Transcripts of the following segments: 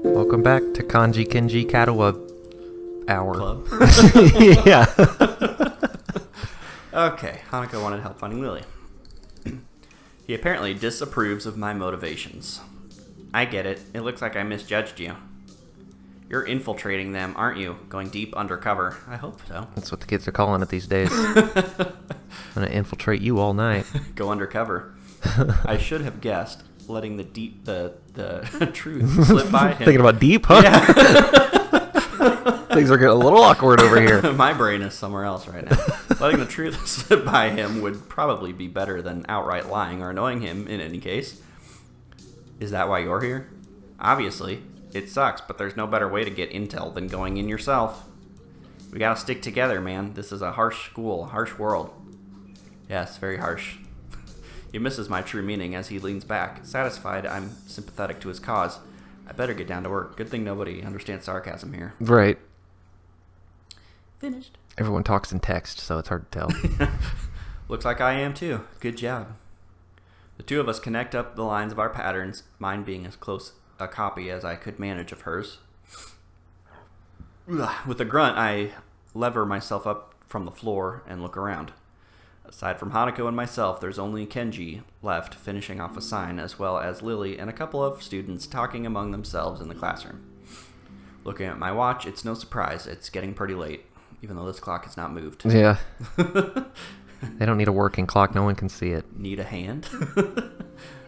Welcome back to Kanji Kenji Katawa Hour. Club? Yeah. Okay, Hanako wanted help finding Lily. He apparently disapproves of my motivations. I get it. It looks like I misjudged you. You're infiltrating them, aren't you? Going deep undercover. I hope so. That's what the kids are calling it these days. I'm gonna infiltrate you all night. Go undercover. I should have guessed, letting the truth slip by him. Thinking about deep, huh? Yeah. Things are getting a little awkward over here. My brain is somewhere else right now. Letting the truth slip by him would probably be better than outright lying or annoying him in any case. Is that why you're here? Obviously. It sucks, but there's no better way to get intel than going in yourself. We gotta stick together, man. This is a harsh school, harsh world. Yes, very harsh. He misses my true meaning as he leans back. Satisfied, I'm sympathetic to his cause. I better get down to work. Good thing nobody understands sarcasm here. Right. Finished. Everyone talks in text, so it's hard to tell. Looks like I am too. Good job. The two of us connect up the lines of our patterns, mine being as close a copy as I could manage of hers. With a grunt, I lever myself up from the floor and look around. Aside from Hanako and myself, there's only Kenji left finishing off a sign, as well as Lily and a couple of students talking among themselves in the classroom. Looking at my watch, it's no surprise. It's getting pretty late, even though this clock has not moved. Yeah. They don't need a working clock. No one can see it. Need a hand?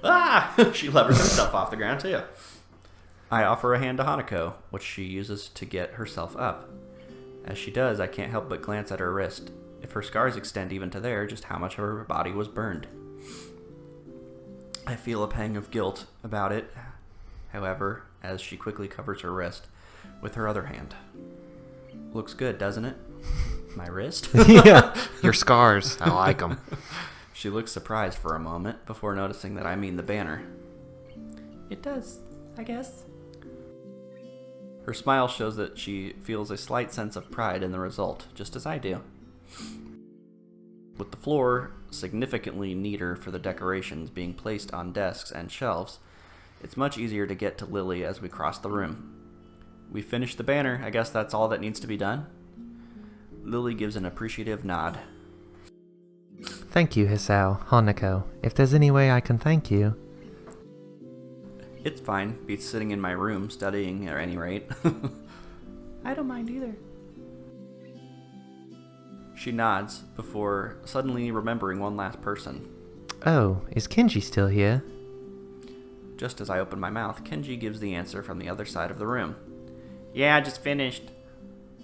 Ah! She levers herself off the ground, too. I offer a hand to Hanako, which she uses to get herself up. As she does, I can't help but glance at her wrist. If her scars extend even to there, just how much of her body was burned. I feel a pang of guilt about it, however, as she quickly covers her wrist with her other hand. Looks good, doesn't it? My wrist? Yeah. Your scars. I like them. She looks surprised for a moment before noticing that I mean the banner. It does, I guess. Her smile shows that she feels a slight sense of pride in the result, just as I do. With the floor significantly neater for the decorations being placed on desks and shelves, it's much easier to get to Lily as we cross the room. We finished the banner. I guess that's all that needs to be done? Lily gives an appreciative nod. Thank you, Hisao, Hanako. If there's any way I can thank you. It's fine. Beats sitting in my room studying at any rate. I don't mind either. She nods before suddenly remembering one last person. Oh, is Kenji still here? Just as I open my mouth, Kenji gives the answer from the other side of the room. Yeah, I just finished.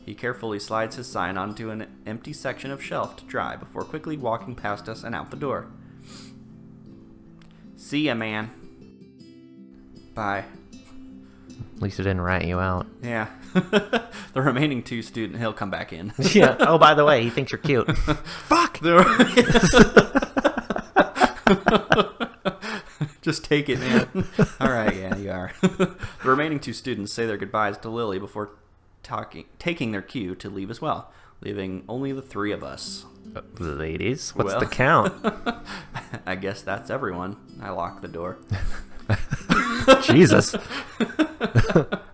He carefully slides his sign onto an empty section of shelf to dry before quickly walking past us and out the door. See ya, man. Bye. At least it didn't rat you out. Yeah. The remaining two students, he'll come back in. Yeah. Oh, by the way, he thinks you're cute. Fuck! Just take it, man. All right, yeah, you are. The remaining two students say their goodbyes to Lily before taking their cue to leave as well, leaving only the three of us. Ladies, what's the count? I guess that's everyone. I lock the door. Jesus.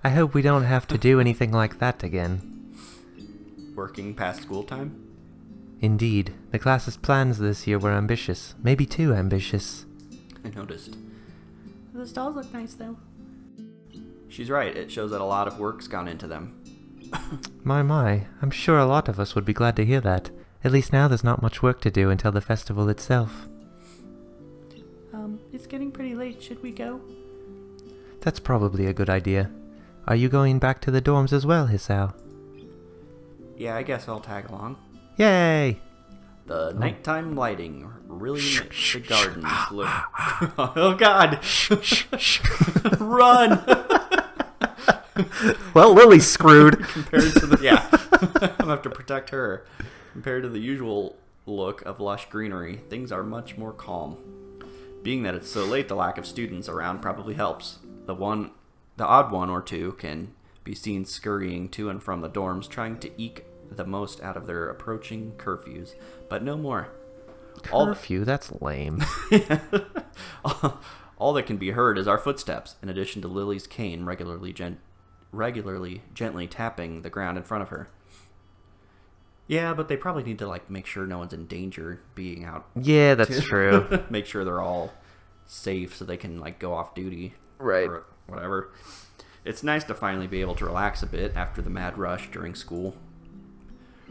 I hope we don't have to do anything like that again. Working past school time? Indeed. The class's plans this year were ambitious. Maybe too ambitious. I noticed. The stalls look nice, though. She's right. It shows that a lot of work's gone into them. My. I'm sure a lot of us would be glad to hear that. At least now there's not much work to do until the festival itself. It's getting pretty late. Should we go? That's probably a good idea. Are you going back to the dorms as well, Hisao? Yeah, I guess I'll tag along. Yay! The nighttime lighting really makes the gardens look... Oh, God! Run! Well, Lily's screwed. Compared to the... Yeah. I'm going to have to protect her. Compared to the usual look of lush greenery, things are much more calm. Being that it's so late, the lack of students around probably helps. The odd one or two can be seen scurrying to and from the dorms, trying to eke the most out of their approaching curfews, but no more. Curfew, that's lame. All that can be heard is our footsteps, in addition to Lily's cane regularly gently tapping the ground in front of her. Yeah, but they probably need to make sure no one's in danger being out. Yeah, that's true. Make sure they're all safe so they can go off duty. Right. Or whatever. It's nice to finally be able to relax a bit after the mad rush during school.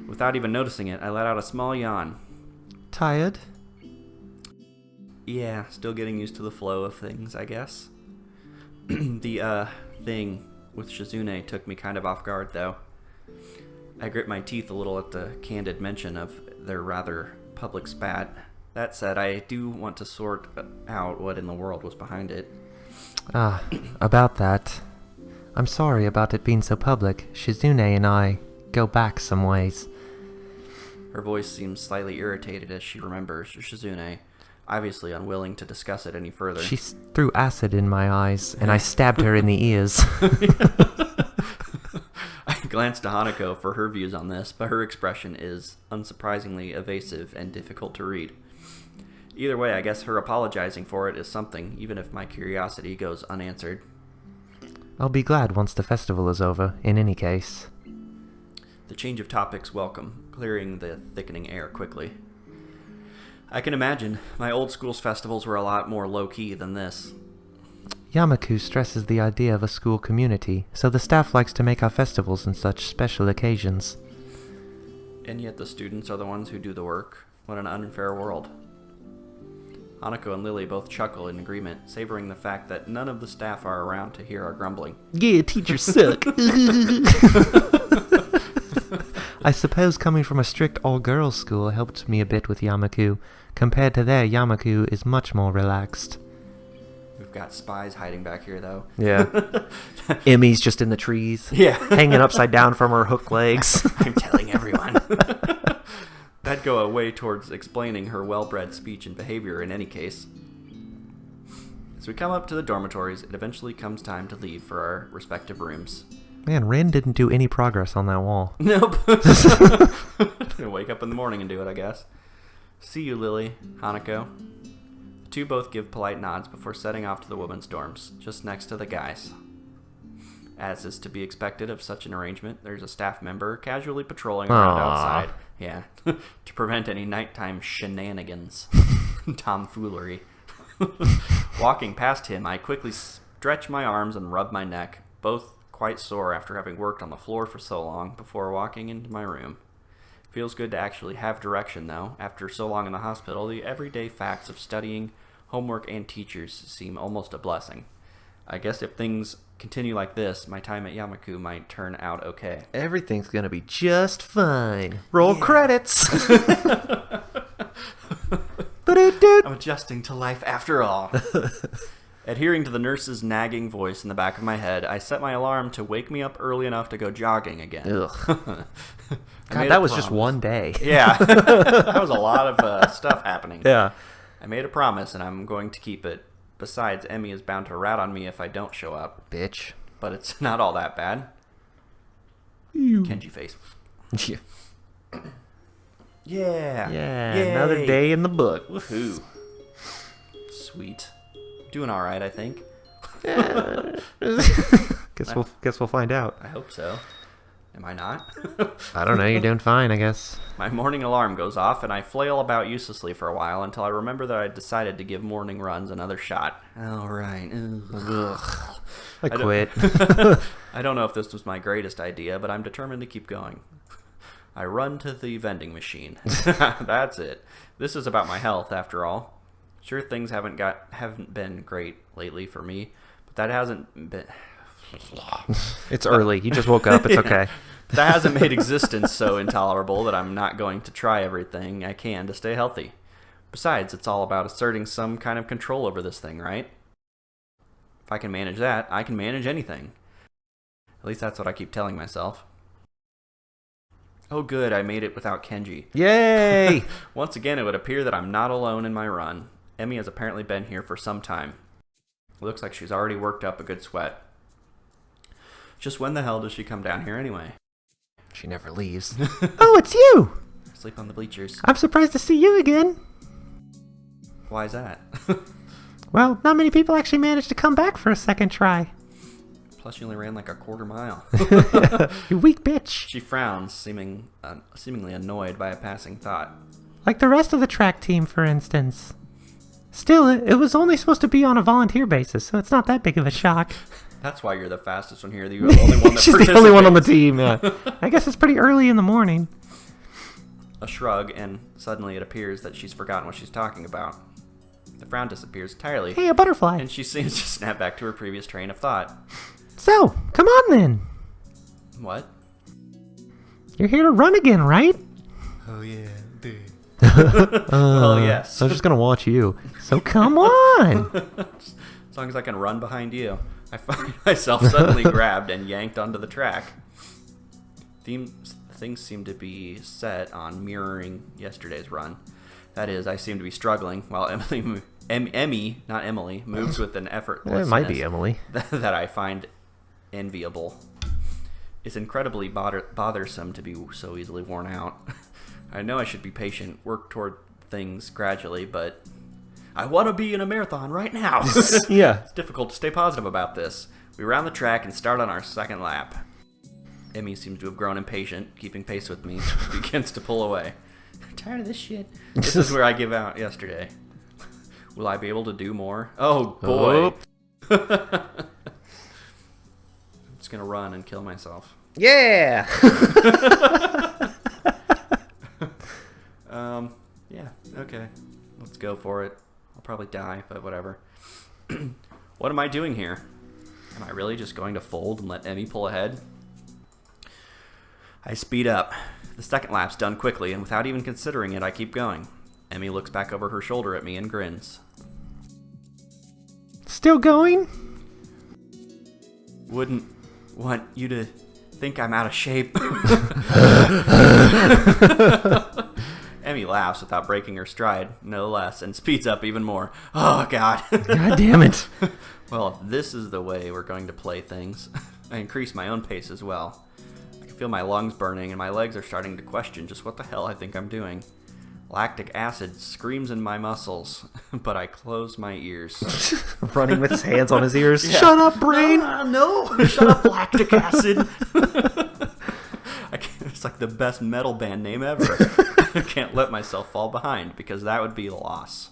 Without even noticing it, I let out a small yawn. Tired? Yeah, still getting used to the flow of things, I guess. The thing with Shizune took me kind of off guard, though. I grit my teeth a little at the candid mention of their rather public spat. That said, I do want to sort out what in the world was behind it. About that. I'm sorry about it being so public. Shizune and I go back some ways. Her voice seems slightly irritated as she remembers Shizune, obviously unwilling to discuss it any further. She threw acid in my eyes, and I stabbed her in the ears. I glanced to Hanako for her views on this, but her expression is unsurprisingly evasive and difficult to read. Either way, I guess her apologizing for it is something, even if my curiosity goes unanswered. I'll be glad once the festival is over, in any case. The change of topics welcome, clearing the thickening air quickly. I can imagine. My old school's festivals were a lot more low-key than this. Yamaku stresses the idea of a school community, so the staff likes to make our festivals and such special occasions. And yet the students are the ones who do the work. What an unfair world. Hanako and Lily both chuckle in agreement, savoring the fact that none of the staff are around to hear our grumbling. Yeah, teachers suck. I suppose coming from a strict all-girls school helped me a bit with Yamaku. Compared to there, Yamaku is much more relaxed. We've got spies hiding back here, though. Yeah. Emmy's just in the trees. Yeah. Hanging upside down from her hook legs. I'm telling everyone. That'd go a way towards explaining her well-bred speech and behavior in any case. As we come up to the dormitories, it eventually comes time to leave for our respective rooms. Man, Ren didn't do any progress on that wall. Nope. Wake up in the morning and do it, I guess. See you, Lily, Hanako. The two both give polite nods before setting off to the women's dorms, just next to the guys. As is to be expected of such an arrangement, there's a staff member casually patrolling around outside. Yeah, to prevent any nighttime shenanigans. Tomfoolery. Walking past him, I quickly stretch my arms and rub my neck, both quite sore after having worked on the floor for so long before walking into my room. Feels good to actually have direction, though. After so long in the hospital, the everyday facts of studying, homework, and teachers seem almost a blessing. I guess if things continue like this, my time at Yamaku might turn out okay. Everything's gonna be just fine. Roll credits! I'm adjusting to life after all. Adhering to the nurse's nagging voice in the back of my head, I set my alarm to wake me up early enough to go jogging again. Ugh. God, that was just one day. Yeah. That was a lot of stuff happening. Yeah. I made a promise, and I'm going to keep it. Besides, Emmy is bound to rat on me if I don't show up. Bitch. But it's not all that bad. Kenji face. Yeah. Yeah. Yeah, Yay. another day in the book. Woohoo. Sweet. Doing all right, I think. Yeah. Guess we'll find out. I hope so. Am I not? I don't know. You're doing fine, I guess. My morning alarm goes off, and I flail about uselessly for a while until I remember that I decided to give morning runs another shot. All right. Ugh. I quit. I don't know if this was my greatest idea, but I'm determined to keep going. I run to the vending machine. That's it. This is about my health, after all. Sure, things haven't been great lately for me, but that hasn't been... It's early. You just woke up. It's okay. That hasn't made existence so intolerable that I'm not going to try everything I can to stay healthy. Besides, it's all about asserting some kind of control over this thing, right? If I can manage that, I can manage anything. At least that's what I keep telling myself. Oh good, I made it without Kenji. Yay! Once again, it would appear that I'm not alone in my run. Emmy has apparently been here for some time. It looks like she's already worked up a good sweat. Just when the hell does she come down here anyway? She never leaves. Oh, it's you! Sleep on the bleachers. I'm surprised to see you again. Why's that? Well, not many people actually managed to come back for a second try. Plus, you only ran like a quarter mile. You weak bitch. She frowns, seemingly annoyed by a passing thought. Like the rest of the track team, for instance. Still, it was only supposed to be on a volunteer basis, so it's not that big of a shock. That's why you're the fastest one here. You're the only one that She's the only one on the team, yeah. I guess it's pretty early in the morning. A shrug, and suddenly it appears that she's forgotten what she's talking about. The frown disappears entirely. Hey, a butterfly. And she seems to snap back to her previous train of thought. So, come on then. What? You're here to run again, right? Oh, yeah, dude. Well, yes. I was just going to watch you. So come on. As long as I can run behind you. I find myself suddenly grabbed and yanked onto the track. Things seem to be set on mirroring yesterday's run. That is, I seem to be struggling while Emmy, not Emily, moves with an effortlessness. It might be Emily. That I find enviable. It's incredibly bothersome to be so easily worn out. I know I should be patient, work toward things gradually, but I want to be in a marathon right now. Yeah. It's difficult to stay positive about this. We round the track and start on our second lap. Emmy seems to have grown impatient, keeping pace with me, begins to pull away. I'm tired of this shit. This is where I give out yesterday. Will I be able to do more? Oh, boy. I'm just going to run and kill myself. Yeah. Yeah, okay. Let's go for it. I'll probably die, but whatever. What am I doing here? Am I really just going to fold and let Emmy pull ahead? I speed up. The second lap's done quickly, and without even considering it, I keep going. Emmy looks back over her shoulder at me and grins. Still going? Wouldn't want you to think I'm out of shape. Emmy laughs without breaking her stride, no less, and speeds up even more. Oh, God. God damn it. Well, if this is the way we're going to play things, I increase my own pace as well. I can feel my lungs burning, and my legs are starting to question just what the hell I think I'm doing. Lactic acid screams in my muscles, but I close my ears. Running with his hands on his ears. Yeah. Shut up, brain! No! Shut up, lactic acid! It's like the best metal band name ever. I can't let myself fall behind, because that would be a loss.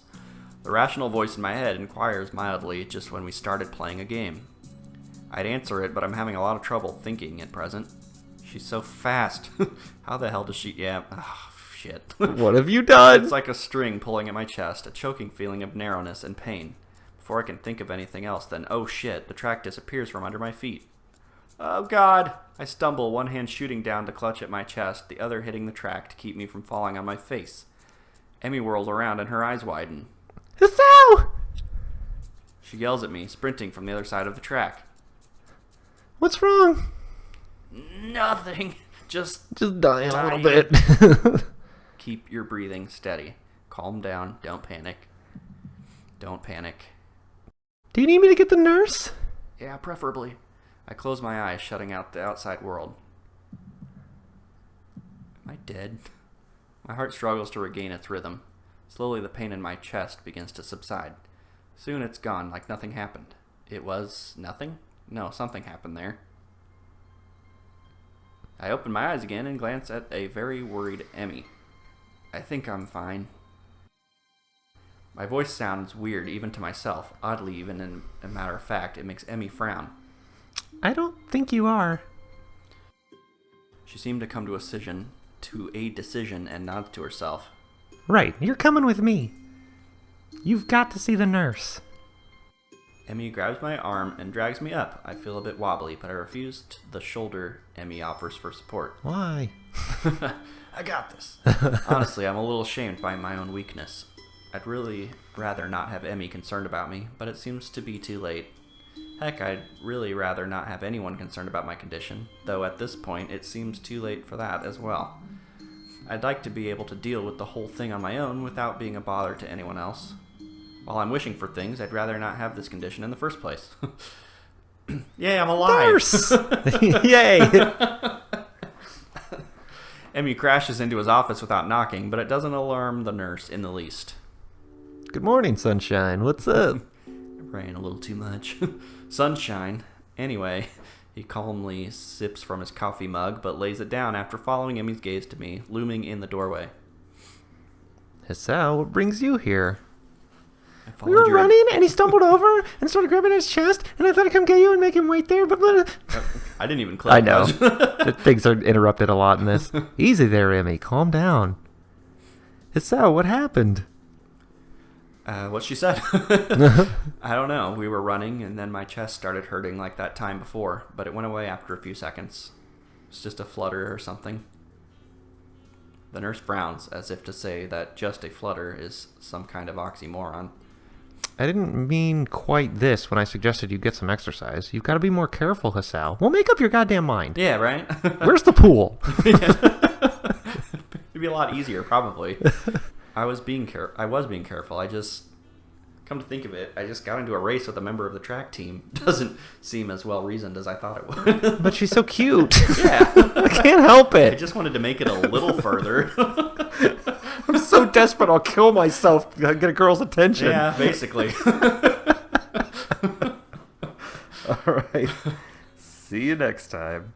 The rational voice in my head inquires mildly just when we started playing a game. I'd answer it, but I'm having a lot of trouble thinking at present. She's so fast. How the hell does she... Yeah, oh, shit. What have you done? It's like a string pulling at my chest, a choking feeling of narrowness and pain. Before I can think of anything else, then, oh shit, the track disappears from under my feet. Oh, God. I stumble, one hand shooting down to clutch at my chest, the other hitting the track to keep me from falling on my face. Emmy whirls around and her eyes widen. Hisao! She yells at me, sprinting from the other side of the track. What's wrong? Nothing. Just dying a little dying. bit. Keep your breathing steady. Calm down. Don't panic. Don't panic. Do you need me to get the nurse? Yeah, preferably. I close my eyes, shutting out the outside world. Am I dead? My heart struggles to regain its rhythm. Slowly, the pain in my chest begins to subside. Soon it's gone, like nothing happened. It was nothing? No, something happened there. I open my eyes again and glance at a very worried Emmy. I think I'm fine. My voice sounds weird even to myself. Oddly, even in a matter of fact, it makes Emmy frown. I don't think you are. She seemed to come to a decision and nods to herself. Right, you're coming with me. You've got to see the nurse. Emmy grabs my arm and drags me up. I feel a bit wobbly, but I refuse the shoulder Emmy offers for support. Why? I got this. Honestly, I'm a little ashamed by my own weakness. I'd really rather not have Emmy concerned about me, but it seems to be too late. Heck, I'd really rather not have anyone concerned about my condition, though at this point it seems too late for that as well. I'd like to be able to deal with the whole thing on my own without being a bother to anyone else. While I'm wishing for things, I'd rather not have this condition in the first place. Yay, I'm alive! Nurse! Yay! Emmy crashes into his office without knocking, but it doesn't alarm the nurse in the least. Good morning, Sunshine. What's up? Praying a little too much. Sunshine. Anyway, he calmly sips from his coffee mug, but lays it down after following Emmy's gaze to me, looming in the doorway. Hisao, what brings you here? We were running, and he stumbled over and started grabbing his chest, and I thought I'd come get you and make him wait there, but... I didn't even click. I know. Things are interrupted a lot in this. Easy there, Emmy. Calm down. Hisao, what happened? What she said. I don't know. We were running, and then my chest started hurting like that time before, but it went away after a few seconds. It's just a flutter or something. The nurse frowns, as if to say that just a flutter is some kind of oxymoron. I didn't mean quite this when I suggested you get some exercise. You've got to be more careful, Hisao. Well, make up your goddamn mind. Yeah, right? Where's the pool? It'd be a lot easier, probably. I was being careful. I just, come to think of it, I just got into a race with a member of the track team. Doesn't seem as well reasoned as I thought it would. But she's so cute. Yeah. I can't help I it. just wanted to make it a little further. I'm so desperate I'll kill myself to get a girl's attention. Yeah, basically. All right. See you next time.